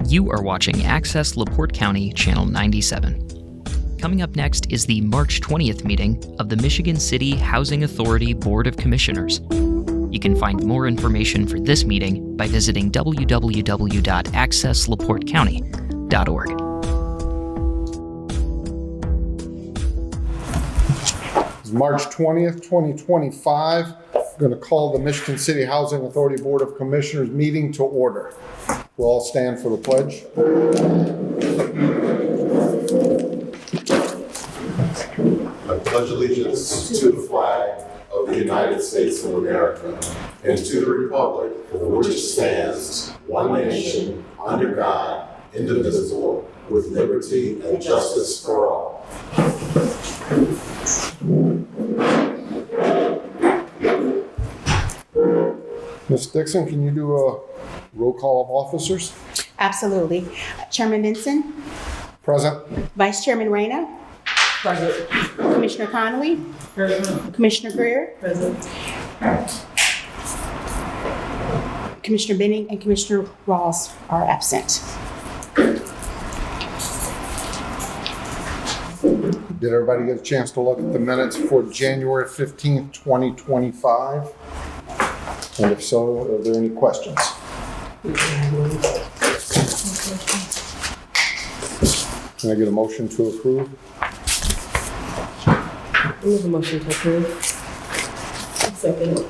You are watching Access LaPorte County, Channel 97. Coming up next is the March 20th meeting of the Michigan City Housing Authority Board of Commissioners. You can find more information for this meeting by visiting www.accesslaportecounty.org. It's March 20th, 2025. I'm going to call the Michigan City Housing Authority Board of Commissioners meeting to order. We'll all stand for the pledge. I pledge allegiance to the flag of the United States of America and to the republic for which it stands, one nation, under God, indivisible, with liberty and justice for all. Ms. Dixon, can you do a roll call of officers? Absolutely. Chairman Benson, Present. Vice Chairman Reyna, Present. Commissioner Connolly, Present. Commissioner Greer, Present. Commissioner Benning, and Commissioner Ross are absent. Did everybody get a chance to look at the minutes for January 15th, 2025? And if so, are there any questions? Can I get a motion to approve? Move a motion to approve. Second.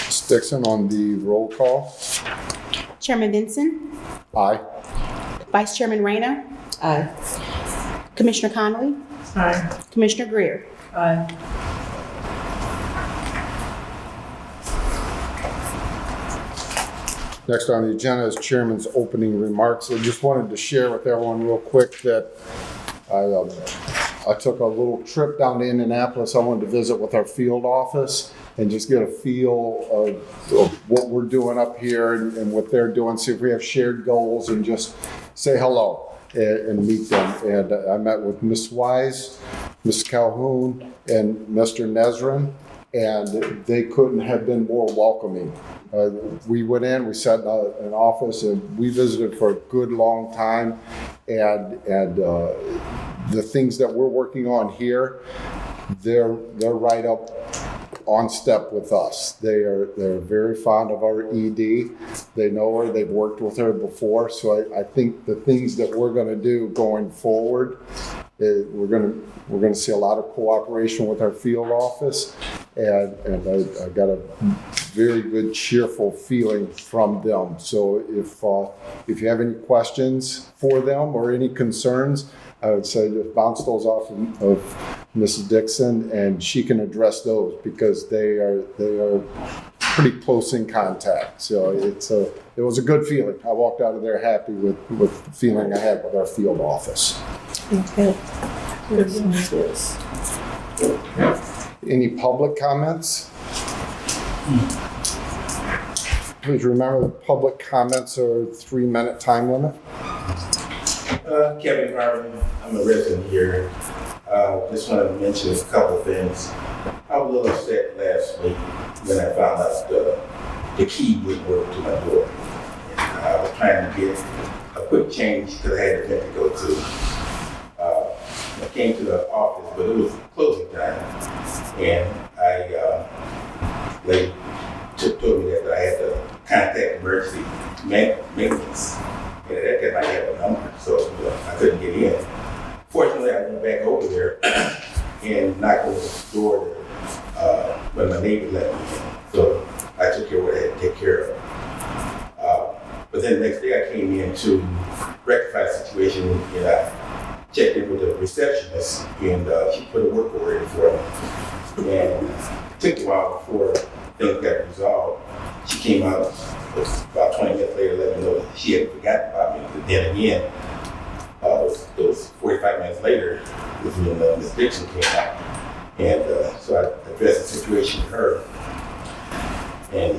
Ms. Dixon on the roll call. Chairman Benson, Aye. Vice Chairman Reyna, Aye. Commissioner Connolly, Aye. Commissioner Greer. Aye. Next on the agenda is Chairman's opening remarks. I just wanted to share with everyone real quick that I took a little trip down to Indianapolis. I wanted to visit with our field office and just get a feel of what we're doing up here and what they're doing, see if we have shared goals, and just say hello and meet them. And I met with Ms. Wise, Ms. Calhoun, and Mr. Nezrin, and they couldn't have been more welcoming. We went in, we sat in an office, and we visited for a good long time. And the things that we're working on here, they're right up on step with us. They're very fond of our ED. They know her. They've worked with her before. So I think the things that we're going to do going forward, we're going to see a lot of cooperation with our field office, and I got a very good, cheerful feeling from them. So if you have any questions for them or any concerns, I would say just bounce those off of Mrs. Dixon, and she can address those because they are pretty close in contact. So it was a good feeling. I walked out of there happy with the feeling I had with our field office. Okay. Yes. Any public comments? Please remember the public comments are a 3-minute time limit. Kevin Harvey, I'm a resident here. Just wanted to mention a couple of things. I was a little upset last week when I found out the key wouldn't work to my door. And I was trying to get a quick change because I had an event to go to. I came to the office, but it was closing time, and they told me that I had to contact emergency maintenance. And at that time I had a number, so I couldn't get in. Fortunately, I went back over there and knocked on the door when my neighbor let me in. So I took care of what I had to take care of. But then the next day I came in to rectify the situation, and I checked in with the receptionist, and she put a work order in for me. And it took a while before things got resolved. She came out about 20 minutes later, let me know that she had forgotten about me. But then again, it was 45 minutes later was when Ms. Dixon came out. And so I addressed the situation with her. And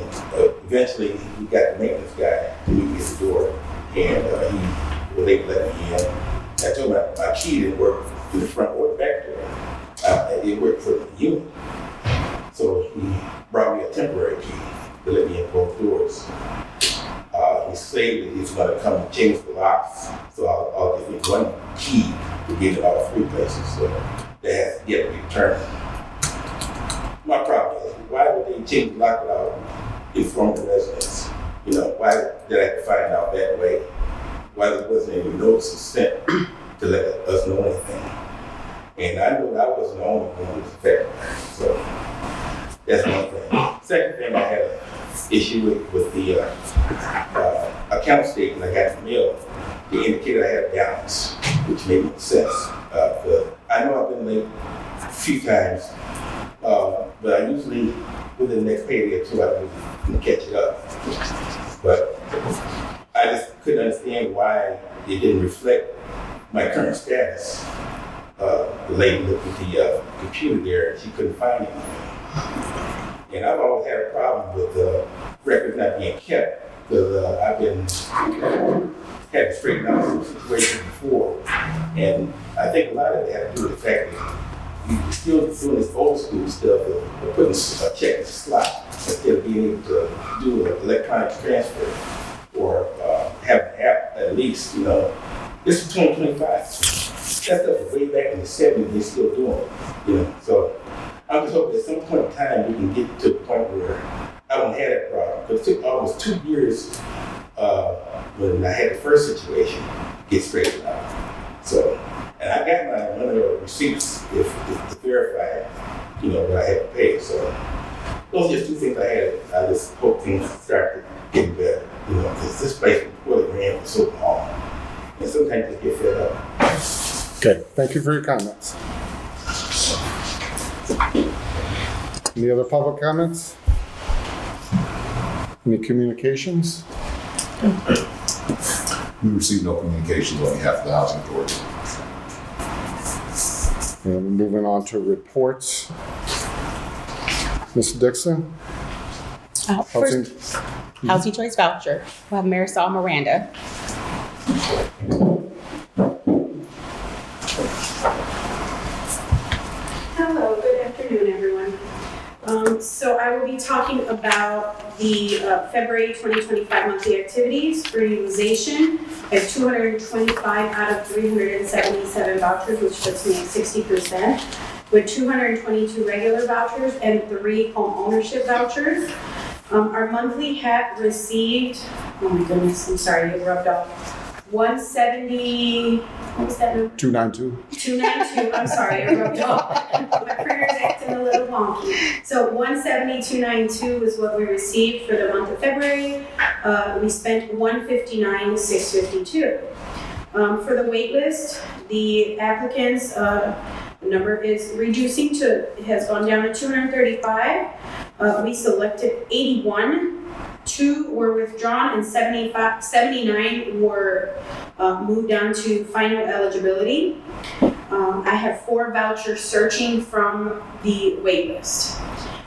eventually we got the maintenance guy to meet me at the door, and he was able to let me in. I told him my key didn't work through the front or the back door. It worked for the unit. So he brought me a temporary key to let me in both doors. gonna come and change the locks. So I'll give you one key to get it all three places. So that has to get returned. My problem is, why would they change the lock without informing the residents? You know, why did I have to find out that way? Why there wasn't any notices sent to let us know anything? And I knew I wasn't the only one who was affected. So that's one thing. Second thing, I had an issue with the account statement I got in the mail. They indicated I had a balance, which made no sense. But I know I've been late a few times, but I usually, within the next payday or two, I can catch it up. But I just couldn't understand why it didn't reflect my current status. The lady looked at the computer there and she couldn't find anything. And I've always had a problem with records not being kept because I've been had to straighten out some situations before. And I think a lot of it had to do with the fact that you're still doing this old school stuff of putting a check in the slot instead of being able to do an electronic transfer or have an app at least, you know. This is 2025. That stuff was way back in the 70s, they're still doing it, you know. So I'm just hoping at some point in time we can get to the point where I won't have that problem. Because it took almost 2 years when I had the first situation get straightened out. So, and I got my one of the receipts if to verify, you know, what I had to pay. So those are just 2 things I had. I just hope things start getting better, you know, because this place really ran for so long. And sometimes you get fed up. Okay, thank you for your comments. Any other public comments? Any communications? We received no communications on behalf of the Housing Authority. And moving on to reports. Ms. Dixon? First, Housing Choice Voucher. We'll have Marisol Miranda. Hello, good afternoon, everyone. So I will be talking about the February 2025 monthly activities for utilization. I have 225 out of 377 vouchers, which puts me at 60%, with 222 regular vouchers and 3 home ownership vouchers. Our monthly had received, oh my goodness, I'm sorry, it rubbed off. 170, what was that number? 292. 292, I'm sorry, I rubbed off. My printer's acting a little wonky. So 170, 292 is what we received for the month of February. We spent 159, 652. For the wait list, the applicants, the number is reducing it has gone down to 235. We selected 81. 2 were withdrawn and 79 were moved on to final eligibility. I have 4 vouchers searching from the wait list.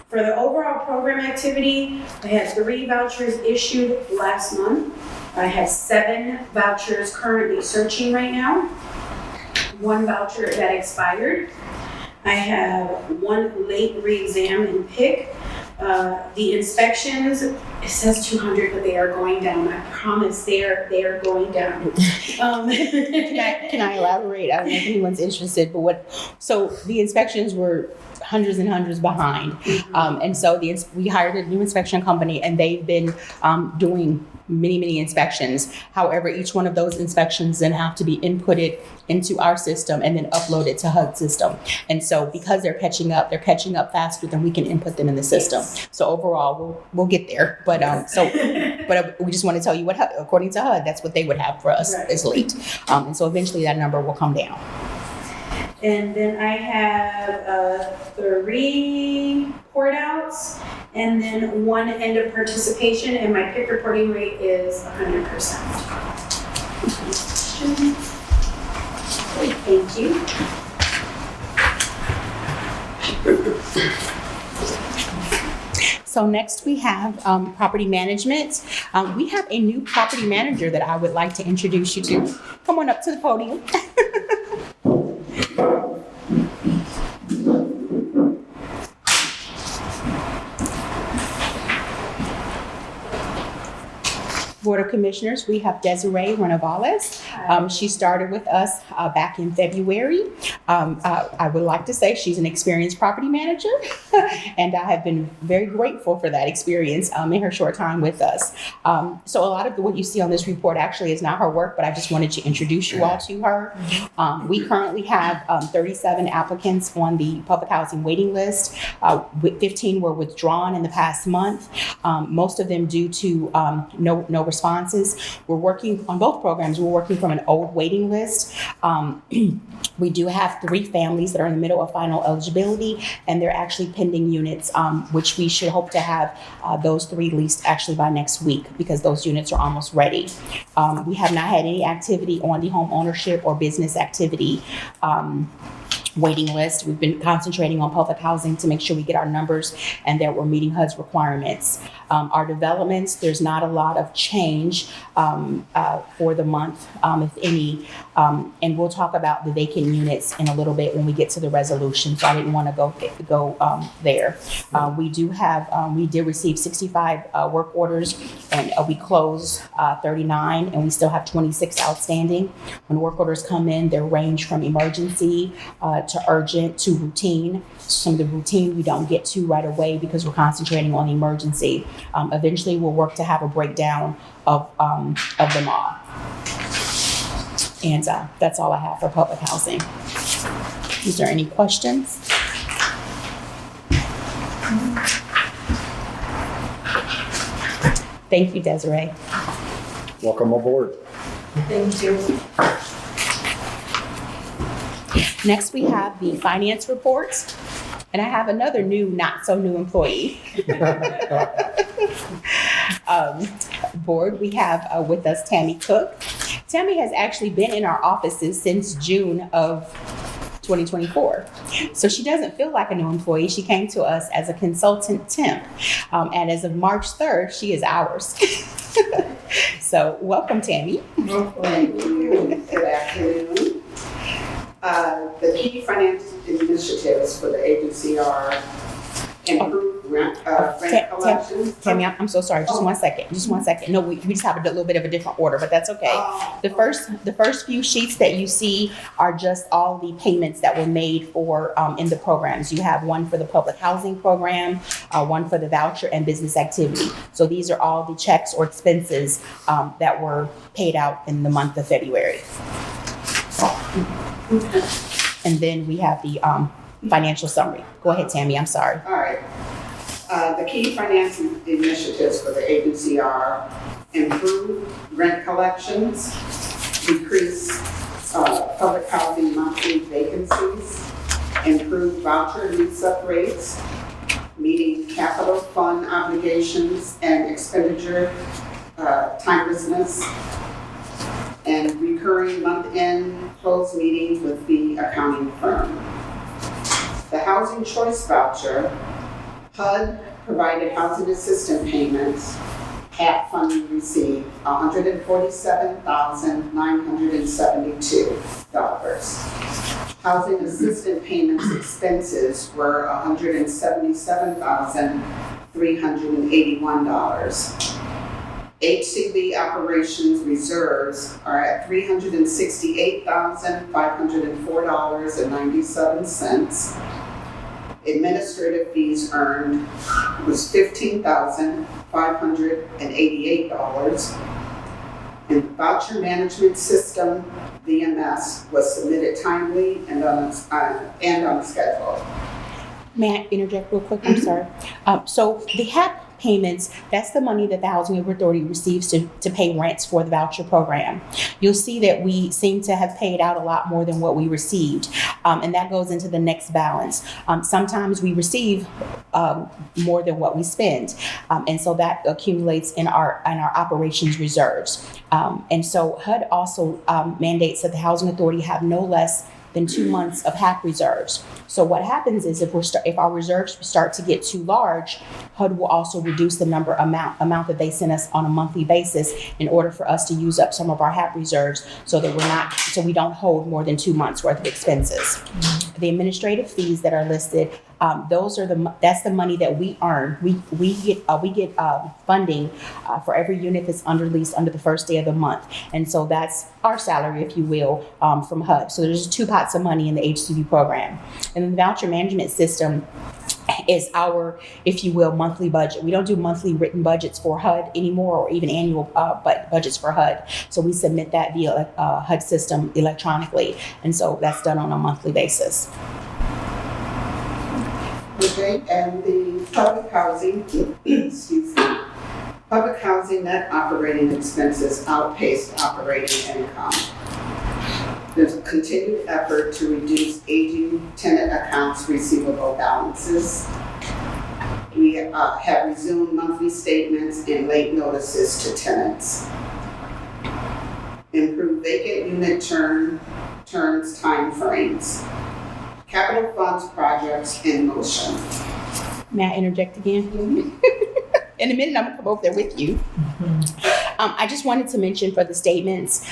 For the overall program activity, I had 3 vouchers issued last month. I have 7 vouchers currently searching right now. 1 voucher that expired. I have 1 late re-exam and pick. The inspections, it says 200, but they are going down. I promise they are going down. Can I elaborate? I don't know if anyone's interested, but so the inspections were hundreds and hundreds behind. And so we hired a new inspection company and they've been doing many inspections. However, each one of those inspections then have to be inputted into our system and then uploaded to HUD system. And so because they're catching up faster than we can input them in the system. So overall, we'll get there. But we just want to tell you what, according to HUD, that's what they would have for us as late. And so eventually that number will come down. And then I have 3 port outs and then 1 end of participation, and my pick reporting rate is 100%. Thank you. So next we have property management. We have a new property manager that I would like to introduce you to. Come on up to the podium. Board of Commissioners, we have Desiree Renavales. She started with us back in February. I would like to say she's an experienced property manager, and I have been very grateful for that experience in her short time with us. So a lot of what you see on this report actually is not her work, but I just wanted to introduce you all to her. We currently have 37 applicants on the public housing waiting list. 15 were withdrawn in the past month, most of them due to no responses. We're working on both programs. We're working from an old waiting list. We do have 3 families that are in the middle of final eligibility, and they're actually pending units, which we should hope to have those 3 leased actually by next week, because those units are almost ready. We have not had any activity on the home ownership or business activity waiting list. We've been concentrating on public housing to make sure we get our numbers and that we're meeting HUD's requirements. Our developments, there's not a lot of change for the month, if any. And we'll talk about the vacant units in a little bit when we get to the resolution, so I didn't want to go there. We did receive 65 work orders, and we closed 39, and we still have 26 outstanding. When work orders come in, they range from emergency to urgent to routine. Some of the routine we don't get to right away because we're concentrating on the emergency. Eventually, we'll work to have a breakdown of them all. And that's all I have for public housing. Is there any questions? Thank you, Desiree. Welcome aboard. Thank you. Next, we have the finance reports. And I have another new, not so new employee. Board, we have with us Tammy Cook. Tammy has actually been in our offices since June of 2024. So she doesn't feel like a new employee. She came to us as a consultant temp. And as of March 3rd, she is ours. So welcome, Tammy. Thank you. Good afternoon. The key finance initiatives for the agency are improved rent collections. Tammy, I'm so sorry. Just 1 second. Just 1 second. No, we just have a little bit of a different order, but that's okay. The first few sheets that you see are just all the payments that were made for in the programs. You have one for the public housing program, one for the voucher and business activity. So these are all the checks or expenses that were paid out in the month of February. And then we have the financial summary. Go ahead, Tammy. I'm sorry. All right. The key finance initiatives for the agency are improved rent collections, decrease public housing monthly vacancies, improved voucher lease-up rates, meeting capital fund obligations and expenditure timelessness, and recurring month-end closed meetings with the accounting firm. The Housing Choice Voucher, HUD provided housing assistance payments, HAP funding received $147,972. Housing assistance payments expenses were $177,381. HCV operations reserves are at $368,504.97. Administrative fees earned was $15,588. And the voucher management system, VMS, was submitted timely and on schedule. May I interject real quick? I'm sorry. So the HAP payments, that's the money that the Housing Authority receives to pay rents for the voucher program. You'll see that we seem to have paid out a lot more than what we received, and that goes into the next balance. Sometimes we receive more than what we spend, and so that accumulates in our operations reserves. And so HUD also mandates that the Housing Authority have no less than 2 months of HAP reserves. So what happens is if our reserves start to get too large, HUD will also reduce the amount that they send us on a monthly basis in order for us to use up some of our HAP reserves so that we don't hold more than 2 months worth of expenses. The administrative fees that are listed Those are that's the money that we earn. We get funding for every unit that's under lease under the first day of the month, and so that's our salary, if you will, from HUD. So there's 2 pots of money in the HCV program, and then the voucher management system is our, if you will, monthly budget. We don't do monthly written budgets for HUD anymore, or even annual budgets for HUD. So we submit that via HUD system electronically, and so that's done on a monthly basis. Okay, and the public housing, excuse me, public housing net operating expenses outpaced operating income. There's a continued effort to reduce aging tenant accounts receivable balances. We have resumed monthly statements and late notices to tenants. Improve vacant unit turns timeframes. Capital funds projects in motion. May I interject again? In a minute, I'm gonna come over there with you. I just wanted to mention for the statements,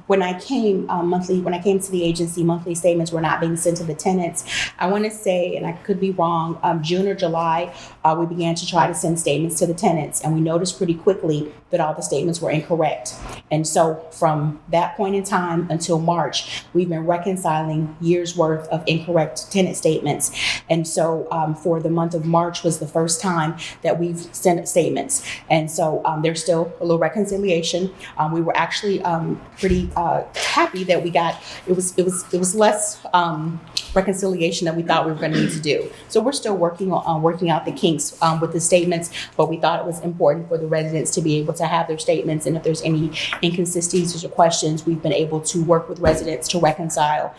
when I came to the agency, monthly statements were not being sent to the tenants. I want to say, and I could be wrong, June or July, we began to try to send statements to the tenants, and we noticed pretty quickly that all the statements were incorrect. And so from that point in time until March, we've been reconciling years worth of incorrect tenant statements. And so for the month of March was the first time that we've sent statements. And so there's still a little reconciliation. We were actually pretty happy that we got, it was less reconciliation that we thought we were going to need to do. So we're still working out the kinks with the statements, but we thought it was important for the residents to be able to have their statements. And if there's any inconsistencies or questions, we've been able to work with residents to reconcile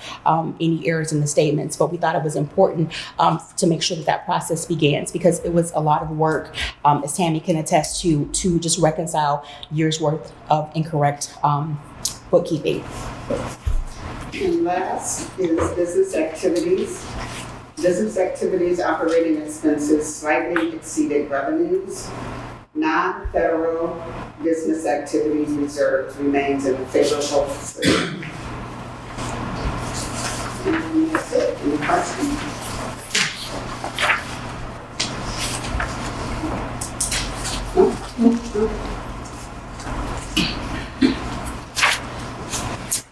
any errors in the statements. But we thought it was important to make sure that process begins, because it was a lot of work, as Tammy can attest to just reconcile years worth of incorrect bookkeeping. And last is business activities. Business activities operating expenses slightly exceeded revenues. Non-federal business activities reserves remains in a favorable position. And that's it. Any questions?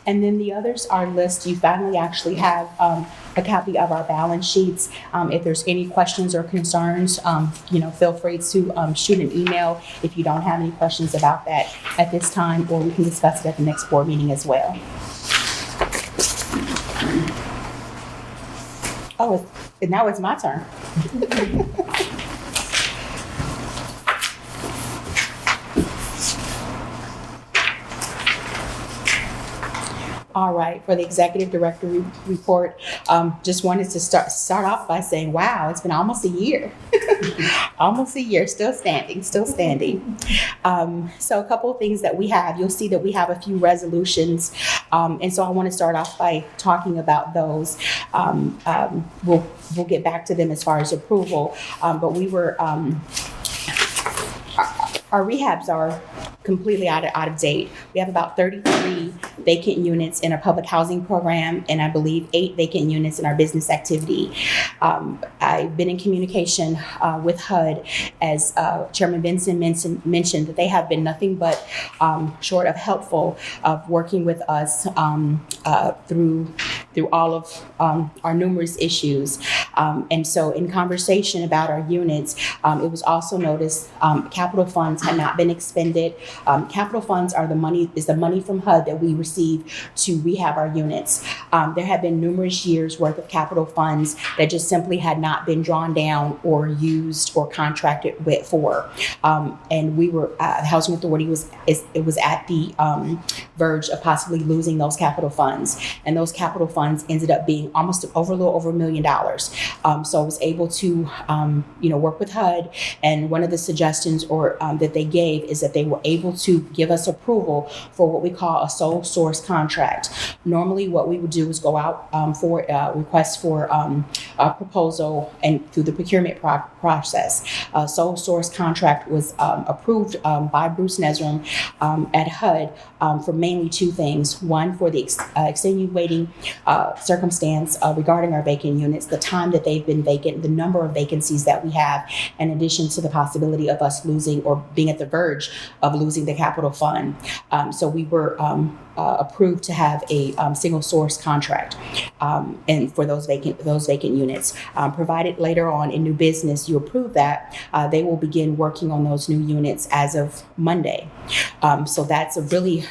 And then the others are listed. You finally actually have a copy of our balance sheets. If there's any questions or concerns, feel free to shoot an email if you don't have any questions about that at this time, or we can discuss it at the next board meeting as well. Oh, now it's my turn. All right, for the executive director report, just wanted to start off by saying, wow, it's been almost a year. Almost a year, still standing. So a couple of things that we have, you'll see that we have a few resolutions. And so I want to start off by talking about those. We'll get back to them as far as approval, but we were, our rehabs are completely out of date. We have about 33 vacant units in our public housing program, and I believe 8 vacant units in our business activity. I've been in communication with HUD, as Chairman Benson mentioned, that they have been nothing but short of helpful of working with us through all of our numerous issues. And so in conversation about our units, it was also noticed capital funds had not been expended. Capital funds is the money from HUD that we receive to rehab our units. There have been numerous years worth of capital funds that just simply had not been drawn down or used or contracted for. And we were, the Housing Authority was at the verge of possibly losing those capital funds. And those capital funds ended up being a little over $1 million. So I was able to, work with HUD, and one of the suggestions that they gave is that they were able to give us approval for what we call a sole source contract. Normally, what we would do is go out for requests for a proposal and through the procurement process. A sole source contract was approved by Bruce Nesrum at HUD for mainly two things. One, for the extenuating circumstance regarding our vacant units, the time that they've been vacant, the number of vacancies that we have, in addition to the possibility of us losing or being at the verge of losing the capital fund. So we were approved to have a single source contract and for those vacant units. Provided later on in new business you approve that, they will begin working on those new units as of Monday. So that's a really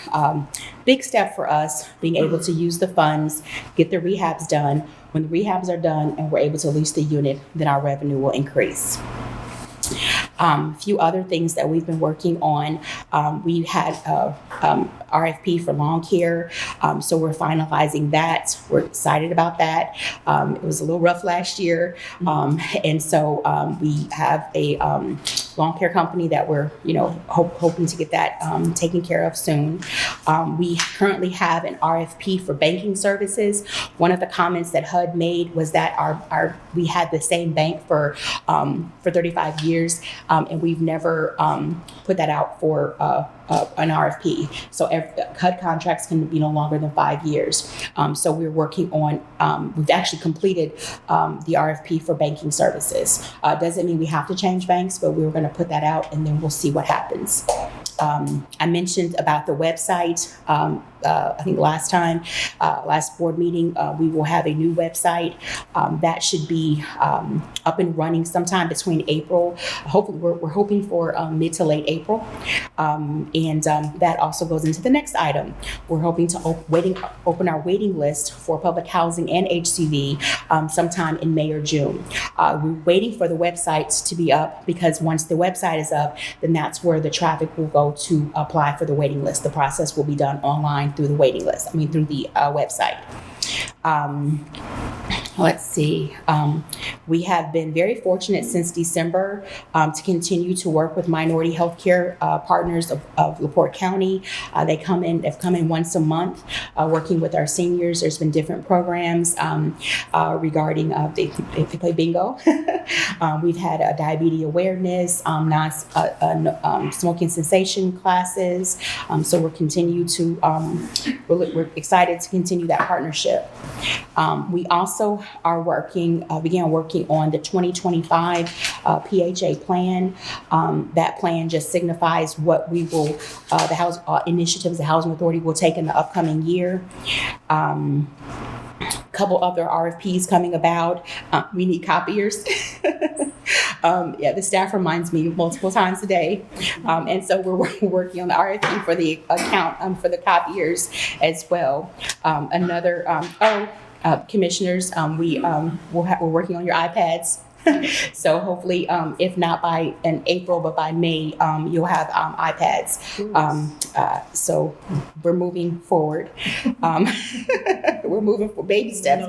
big step for us, being able to use the funds, get the rehabs done. When the rehabs are done and we're able to lease the unit, then our revenue will increase. A few other things that we've been working on. We had RFP for lawn care, so we're finalizing that. We're excited about that. It was a little rough last year, and so we have a lawn care company that we're hoping to get that taken care of soon. We currently have an RFP for banking services. One of the comments that HUD made was that we had the same bank for 35 years, and we've never put that out for an RFP. So HUD contracts can be no longer than 5 years. So we're working on, we've actually completed the RFP for banking services. Doesn't mean we have to change banks, but we're going to put that out and then we'll see what happens. I mentioned about the website. I think last board meeting, we will have a new website that should be up and running sometime between April. Hopefully, we're hoping for mid to late April, and that also goes into the next item. We're hoping to open our waiting list for public housing and HCV sometime in May or June. We're waiting for the websites to be up because once the website is up, then that's where the traffic will go to apply for the waiting list. The process will be done online through the waiting list, through the website. Let's see. We have been very fortunate since December to continue to work with minority healthcare partners of LaPorte County. They've come in once a month, working with our seniors. There's been different programs regarding they play bingo. We've had diabetes awareness, smoking cessation classes. So we're excited to continue that partnership. We also began working on the 2025 PHA plan. That plan just signifies what we will, the house initiatives the Housing Authority will take in the upcoming year. Couple other RFPs coming about. We need copiers. The staff reminds me multiple times a day. And so we're working on the RFP for the account for the copiers as well. Commissioners, we're working on your iPads. So hopefully, if not by in April, but by May, you'll have iPads. So we're moving forward. We're moving for baby steps.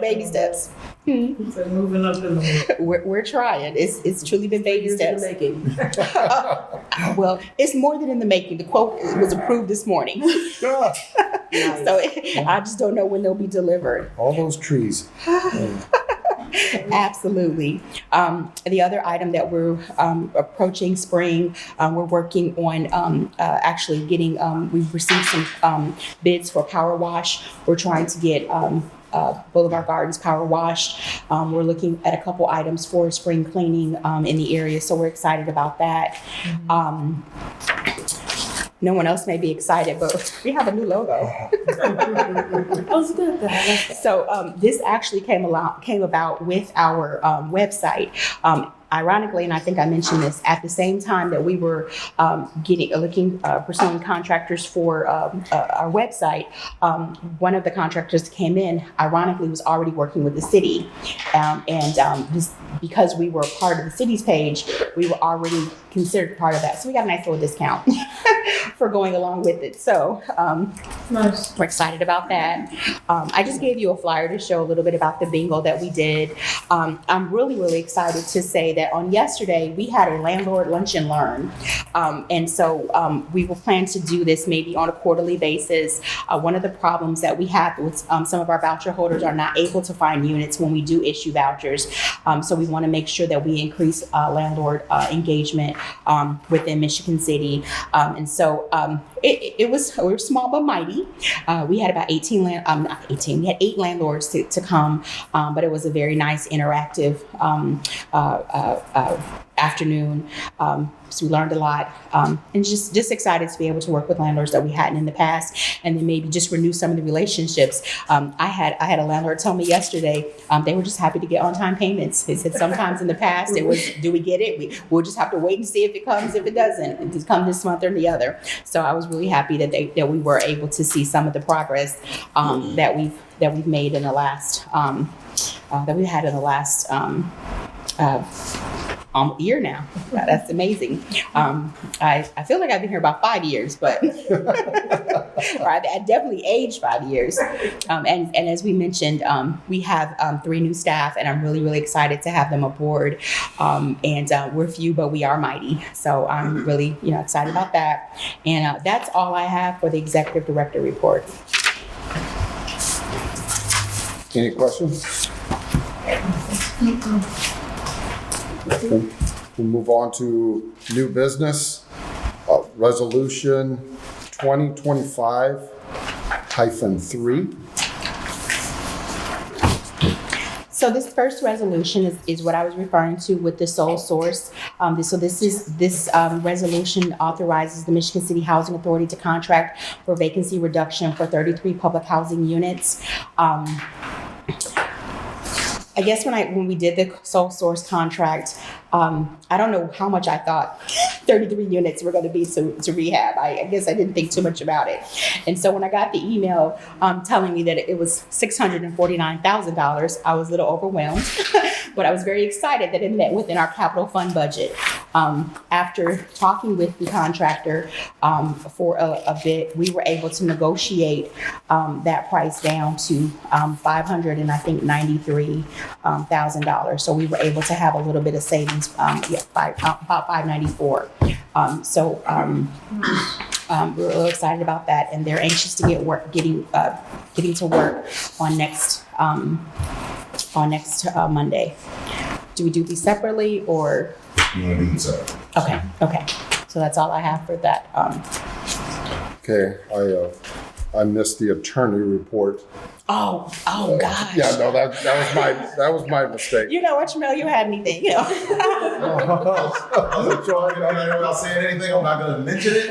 So moving up in the We're trying. It's truly been baby steps. Well, it's more than in the making. The quote was approved this morning. So I just don't know when they'll be delivered. All those trees. Absolutely. The other item that we're approaching spring, we're working on actually getting, we've received some bids for power wash. We're trying to get Boulevard Gardens power washed. We're looking at a couple items for spring cleaning in the area, so we're excited about that. No one else may be excited, but we have a new logo. So this actually came about with our website. Ironically, and I think I mentioned this, at the same time that we were pursuing contractors for our website, one of the contractors came in, ironically, was already working with the city. Because we were part of the city's page, we were already considered part of that. So we got a nice little discount for going along with it. So Nice. we're excited about that. I just gave you a flyer to show a little bit about the bingo that we did. I'm really excited to say that on yesterday, we had a landlord lunch and learn. And so we will plan to do this maybe on a quarterly basis. One of the problems that we have with some of our voucher holders are not able to find units when we do issue vouchers. So we want to make sure that we increase landlord engagement within Michigan City. And so we were small but mighty. We had about 8 landlords to come, but it was a very nice interactive afternoon. So we learned a lot, and just excited to be able to work with landlords that we hadn't in the past, and then maybe just renew some of the relationships. I had a landlord tell me yesterday they were just happy to get on-time payments. They said sometimes in the past it was, do we get it? We'll just have to wait and see if it comes. If it doesn't, it just come this month or the other. So I was really happy that we were able to see some of the progress that we've made in the last that we had in the last year now. That's amazing. I feel like I've been here about 5 years, but or I definitely aged 5 years. And as we mentioned, we have 3 new staff, and I'm really excited to have them aboard. And we're few, but we are mighty. So I'm really excited about that. And that's all I have for the executive director report. Any questions? Okay. We'll move on to new business, resolution 2025-3. So this first resolution is what I was referring to with the sole source. This resolution authorizes the Michigan City Housing Authority to contract for vacancy reduction for 33 public housing units. I guess when we did the sole source contract, I don't know how much I thought 33 units were going to be to rehab. I guess I didn't think too much about it. And so when I got the email telling me that it was $649,000, I was a little overwhelmed, but I was very excited that it met within our capital fund budget. After talking with the contractor for a bit, we were able to negotiate that price down to $593,000. So we were able to have a little bit of savings, about $594,000. We're real excited about that, and they're anxious to getting to work on next Monday. Do we do these separately or? You want to do it separate? Okay. So that's all I have for that. Okay, I missed the attorney report. Oh gosh. Yeah, no, that was my mistake. You know what, Jamel, you had me thinking. Without saying anything, I'm not going to mention it.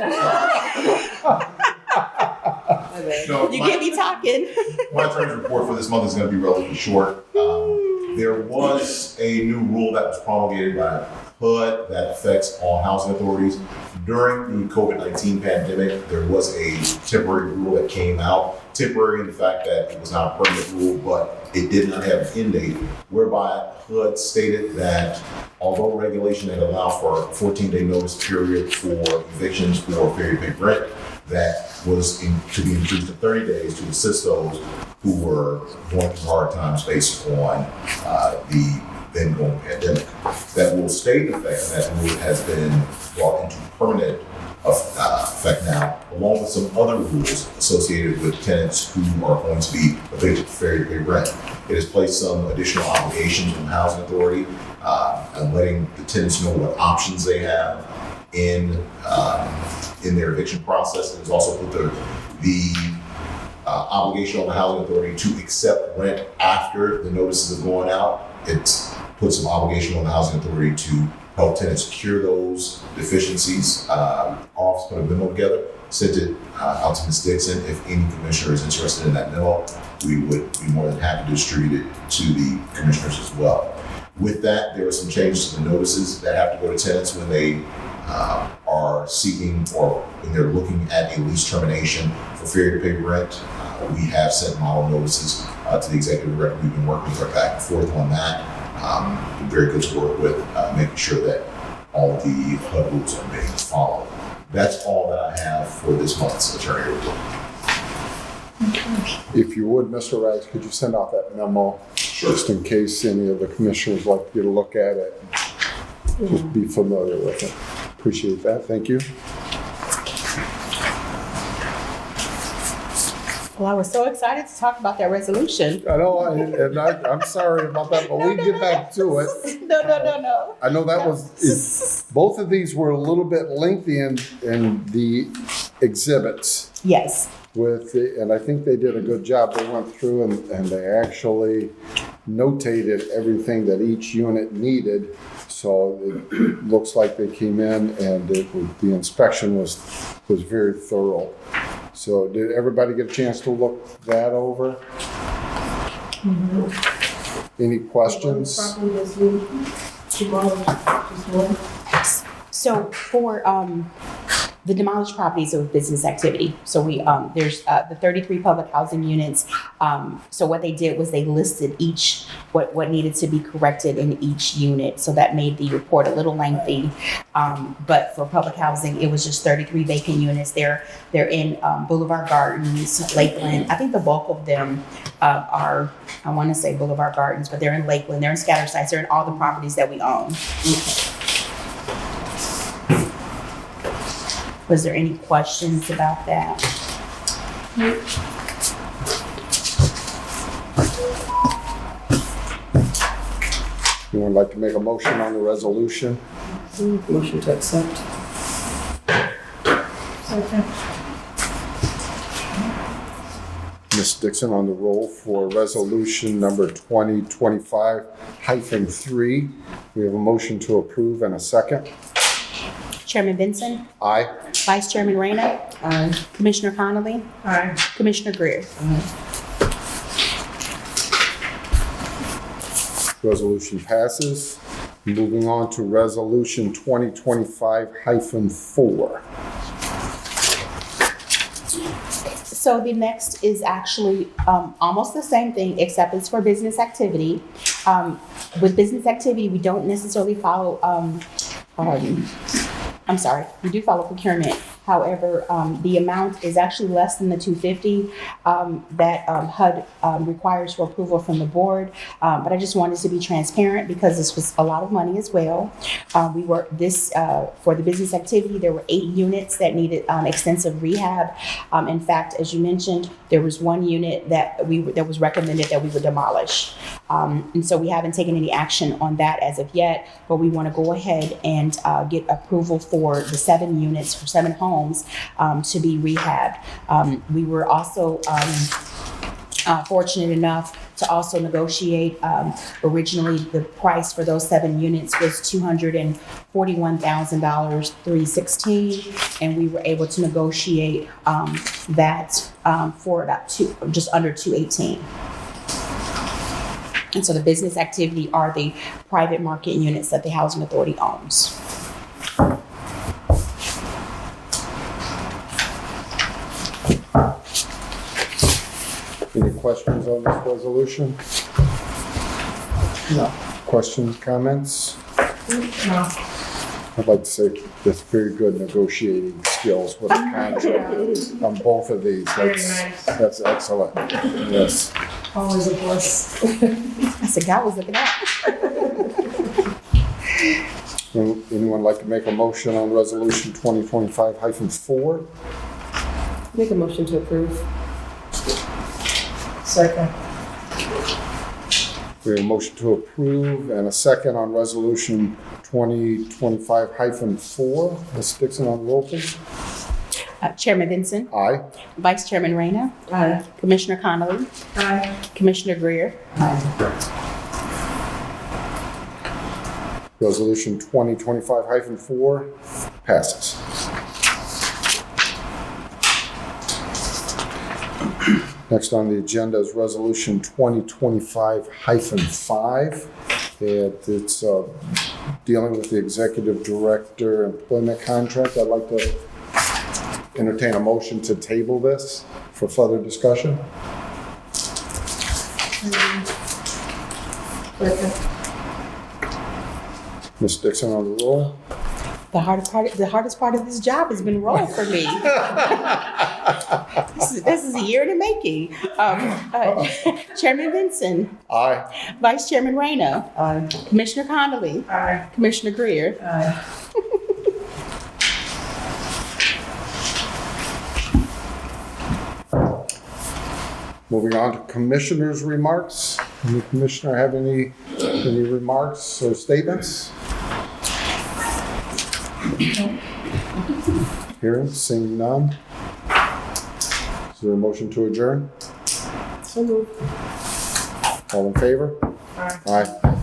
No, You get me talking. My attorney's report for this month is going to be relatively short. There was a new rule that was promulgated by HUD that affects all housing authorities. During the COVID-19 pandemic, there was a temporary rule that came out. Temporary in the fact that it was not a permanent rule, but it did not have an end date, whereby HUD stated that although regulation had allowed for a 14-day notice period for evictions for failure to pay rent, that was to be increased to 30 days to assist those who were going through hard times based on the then going pandemic. That rule stayed in effect, and that rule has been brought into permanent effect now, along with some other rules associated with tenants who are going to be evicted for failure to pay rent. It has placed some additional obligations on the housing authority and letting the tenants know what options they have in their eviction process. It has also put the obligation on the housing authority to accept rent after the notices are going out. It's put some obligation on the housing authority to help tenants cure those deficiencies. Our office put a memo together, sent it out to Ms. Dixon. If any commissioner is interested in that memo, we would be more than happy to distribute it to the commissioners as well. With that, there are some changes to the notices that have to go to tenants when they are seeking or when they're looking at a lease termination for failure to pay rent. We have sent model notices to the executive director. We've been working with her back and forth on that. Been very good to work with, making sure that all the HUD rules are being followed. that's all that I have for this month's attorney report. If you would, Mr. Rice, could you send out that memo? Just in case any of the commissioners like you to look at it, just be familiar with it. Appreciate that, thank you. Well, I was so excited to talk about that resolution. I know, I'm sorry about that, but we get back to it. No. I know that was, both of these were a little bit lengthy in the exhibits. Yes. And I think they did a good job. They went through and they actually notated everything that each unit needed. So it looks like they came in and the inspection was very thorough. So did everybody get a chance to look that over? Mm-hmm. Any questions? So for the demolished properties of business activity. So we there's the 33 public housing units. So what they did was they listed each what needed to be corrected in each unit. So that made the report a little lengthy. But for public housing, it was just 33 vacant units. They're in Boulevard Gardens, Lakeland. I think the bulk of them are, I want to say Boulevard Gardens, but they're in Lakeland. They're in scatter sites. They're in all the properties that we own. Was there any questions about that? Anyone like to make a motion on the resolution? Motion to accept. Ms. Dixon on the roll for resolution number 2025-3. We have a motion to approve and a second. Chairman Benson, Aye. Vice Chairman Reyna, Aye. Commissioner Connolly, Aye. Commissioner Greer. Resolution passes. Moving on to resolution 2025-4. So the next is actually almost the same thing, except it's for business activity. With business activity, we don't necessarily follow, we do follow procurement. However, the amount is actually less than the $250 that HUD requires for approval from the board. But I just wanted to be transparent because this was a lot of money as well. For the business activity, there were 8 units that needed extensive rehab. In fact, as you mentioned, there was one unit that was recommended that we would demolish. And so we haven't taken any action on that as of yet, but we want to go ahead and get approval for the 7 units for 7 homes to be rehabbed. We were also fortunate enough to also negotiate. Originally, the price for those 7 units was $241,000, $316, and we were able to negotiate that for about just under $218. And so the business activity are the private market units that the Housing Authority owns. Any questions on this resolution? No. Questions, comments? No. I'd like to say that's very good negotiating skills with a contract on both of these. Very nice. That's excellent. Yes. Always a plus. I said, God was looking out. Anyone like to make a motion on resolution 2025-4? Make a motion to approve. Second. We have a motion to approve and a second on resolution 2025-4. Ms. Dixon on the roll, please. Chairman Benson, Aye. Vice Chairman Reyna, Aye. Commissioner Connolly, Aye. Commissioner Greer. Resolution 2025-4 passes. Next on the agenda is resolution 2025-5. It's dealing with the executive director employment contract. I'd like to entertain a motion to table this for further discussion. Second. Ms. Dixon on the roll. The hardest part of this job has been roll for me. This is a year in the making. Chairman Vinson, Aye. Vice Chairman Reyna, Aye. Commissioner Connolly, Aye. Commissioner Greer. Aye. Moving on to commissioners' remarks. Any commissioner have any remarks or statements? Hearing, seeing none. Is there a motion to adjourn? So moved. All in favor? Aye. Aye.